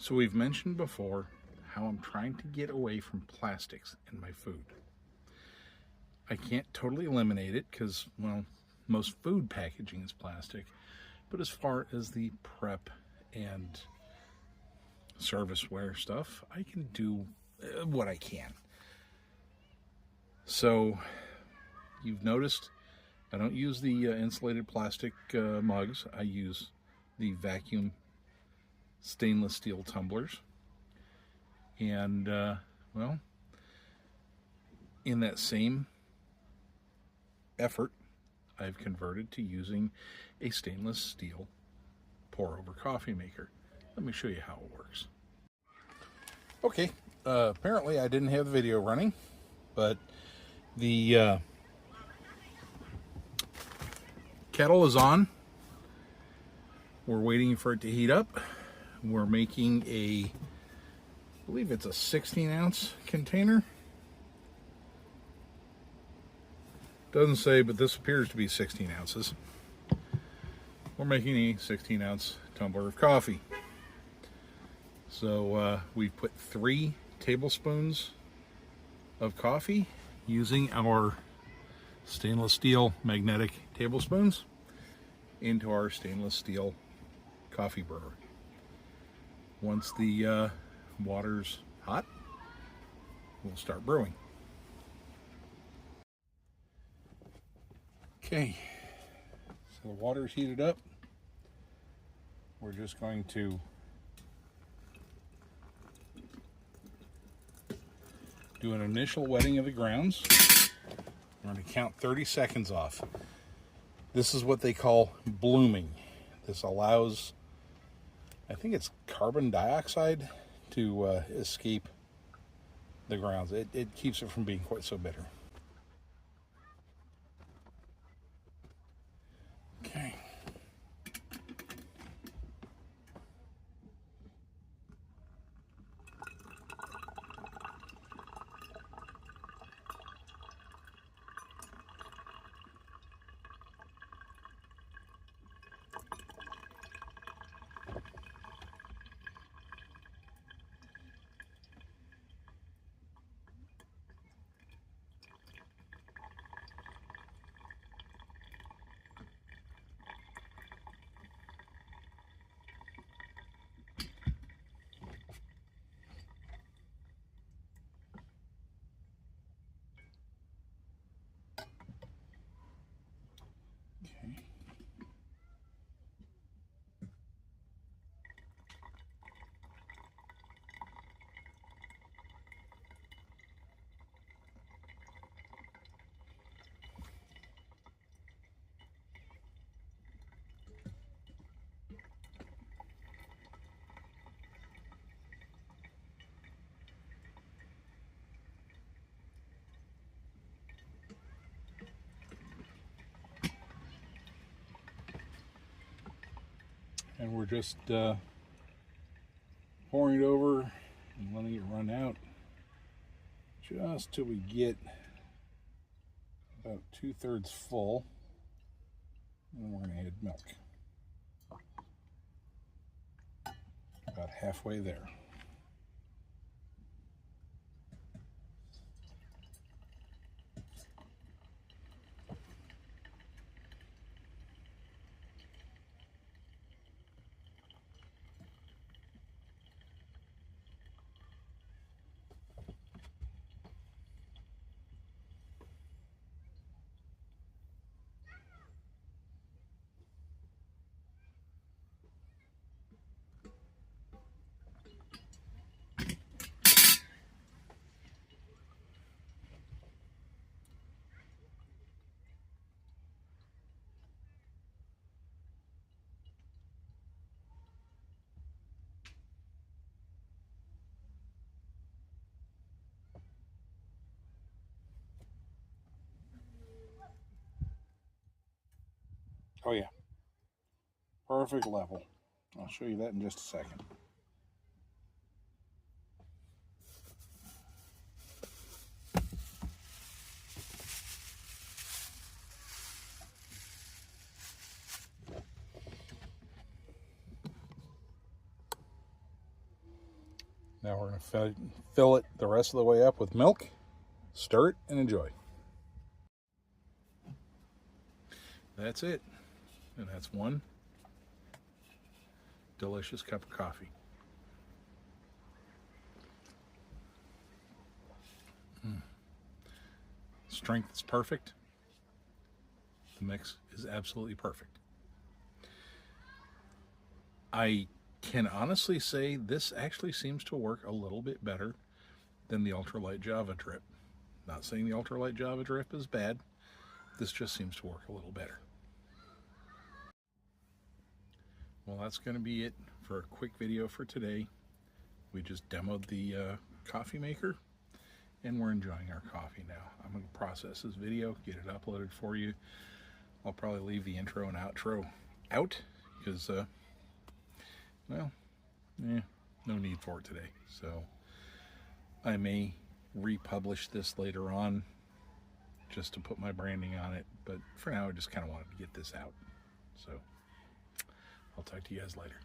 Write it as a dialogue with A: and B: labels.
A: So we've mentioned before how I'm trying to get away from plastics in my food. I can't totally eliminate it because, well, most food packaging is plastic. But as far as the prep and serviceware stuff, I can do what I can. So you've noticed I don't use the insulated plastic mugs. I use the vacuum stainless steel tumblers. And, well, in that same effort, I've converted to using a stainless steel pour-over coffee maker. Let me show you how it works. Okay, apparently I didn't have the video running, but the kettle is on. We're waiting for it to heat up. We're making I believe it's a 16-ounce container. Doesn't say, but this appears to be 16 ounces. We're making a 16-ounce tumbler of coffee. So we've put 3 tablespoons of coffee using our stainless steel magnetic tablespoons into our stainless steel coffee brewer. Once the water's hot, we'll start brewing. Okay, so the water's heated up. We're just going to do an initial wetting of the grounds. We're going to count 30 seconds off. This is what they call blooming. This allows, I think it's carbon dioxide, to escape the grounds. It keeps it from being quite so bitter. Okay. And we're just pouring it over and letting it run out just till we get about 2/3 full. And we're going to add milk. About halfway there. Oh yeah, perfect level. I'll show you that in just a second. Now we're going to fill it the rest of the way up with milk, stir it, and enjoy. That's it. And that's one delicious cup of coffee. Strength is perfect. The mix is absolutely perfect. I can honestly say this actually seems to work a little bit better than the ultralight Java drip. Not saying the ultralight Java drip is bad. This just seems to work a little better. Well, that's going to be it for a quick video for today. We just demoed the coffee maker, and we're enjoying our coffee now. I'm going to process this video, get it uploaded for you. I'll probably leave the intro and outro out because, well, no need for it today. So I may republish this later on just to put my branding on it, but for now I just kind of wanted to get this out. So I'll talk to you guys later.